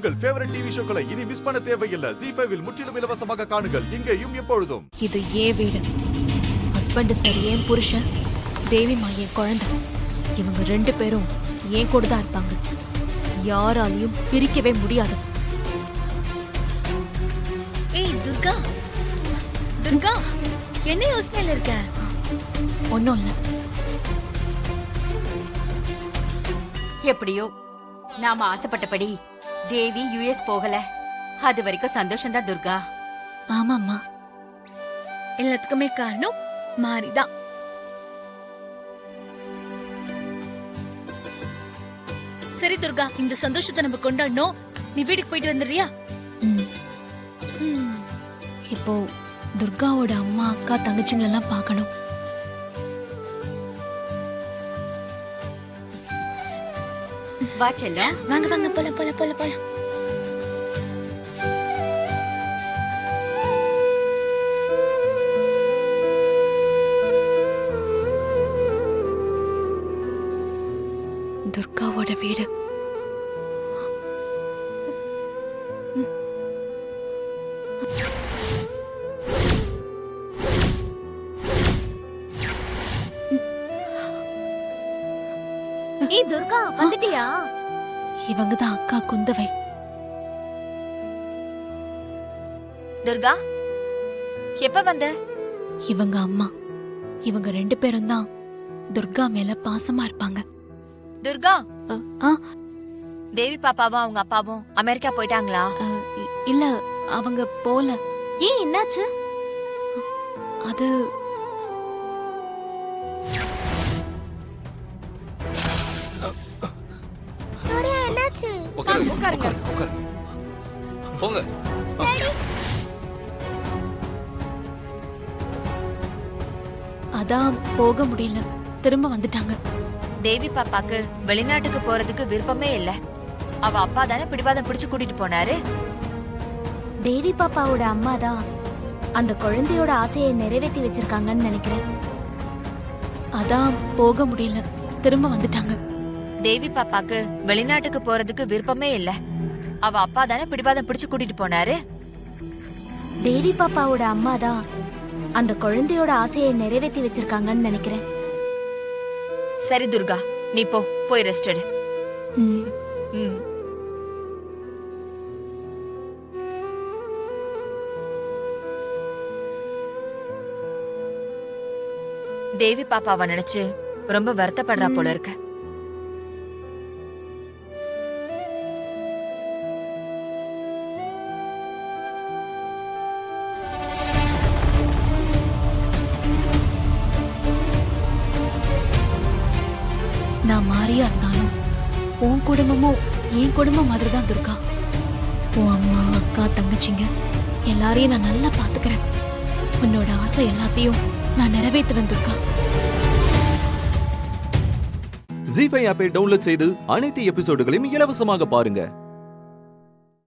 உங்கள் favourite TV ஷோக்களை இனி miss பண்ண தேவையில்லை. ZEE5 இல் முற்றிலும் இலவசமாக காணுங்கள், இங்கேயும் எப்பொழுதும். இது ஏன் வீடு, ஹஸ்பண்ட் சரி ஏன் புருஷன், தேவிமா என் குழந்தை, இவங்க 2 பேரும் ஏன் கூட தான் இருப்பாங்க. யாராலையும் பிரிக்கவே முடியாது. ஏய் துர்கா, துர்கா என்ன யோசனையில இருக்க? ஒன்னும் இல்ல. எப்படியோ நாம ஆசைப்பட்டபடி தேவி யுஎஸ் போகல. அது வரைக்கும் சந்தோஷம்தான் துர்கா. ஆமாம்மா, எல்லாத்துக்குமே காரணம் மாரிதான். சரி துர்கா, இந்த சந்தோஷத்தை நம்ம கொண்டாடணும். நீ வீட்டுக்கு போயிட்டு வந்துடுறியா? இப்போ துர்காவோட அம்மா அக்கா தங்கச்சிங்களெல்லாம் பார்க்கணும். வா செல்லம். வாங்க வாங்க, போலாம் போலாம் போலாம் போலாம். துர்காவோட வீடு. ஏய் துர்கா, வந்துட்டியா? இவங்க தான் அக்கா குந்தவை. துர்கா எப்ப வந்த? இவங்க அம்மா. இவங்க 2 பேரும் தான் துர்கா மேல பாசமா இருப்பாங்க. துர்கா, ஆ, தேவி பாப்பாவும் அவங்க அப்பாவும் அமெரிக்கா போயிட்டாங்களா? இல்ல, அவங்க போல. ஏன், என்னாச்சு? அது சூர்யா, என்னாச்சு? உட்காருங்க. போங்க. அதான் போக முடியல, திரும்ப வந்துட்டாங்க. தேவி பாப்பாக்கு வெளிநாட்டுக்கு போறதுக்கு விருப்பமே இல்ல. அவ அப்பா தானே பிடிவாதம் பிடிச்சு கூட்டிட்டு போனாரு. தேவி பாப்பாவோட அம்மா தான் அந்த குழந்தையோட ஆசையை நிறைவேற்றி வச்சிருக்காங்கன்னு நினைக்கிறேன். அதான் போக முடியல, திரும்ப வந்துட்டாங்க. தேவி பாப்பாக்கு வெளிநாட்டுக்கு போறதுக்கு விருப்பமே இல்ல. அவ அப்பா தானே பிடிவாதம் பிடிச்சு கூட்டிட்டு போனாரு. தேவி பாப்பாவோட அம்மா தான் அந்த குழந்தையோட ஆசையை நிறைவேற்றி வச்சிருக்காங்கன்னு நினைக்கிறேன். சரி துர்கா, நீ போய் ரெஸ்ட் எடு. ம். ம். தேவி பாப்பாவை நினைச்சு ரொம்ப வருத்தப்படுறா போல இருக்கு. நான் மாறியா இருந்தாலும் உன் குடும்பமும் என் குடும்பம் மாதிரி தான் துர்கா. உன் அம்மா அக்கா தங்கச்சிங்க எல்லாரையும் நான் நல்லா பாத்துக்கிறேன். உன்னோட ஆசை எல்லாத்தையும் நான் நிறைவேற்றுவேன் துர்கா. ZEE5 ஆப்பை டவுன்லோட் செய்து அனைத்து எபிசோடுகளையும் இலவசமாக பாருங்க.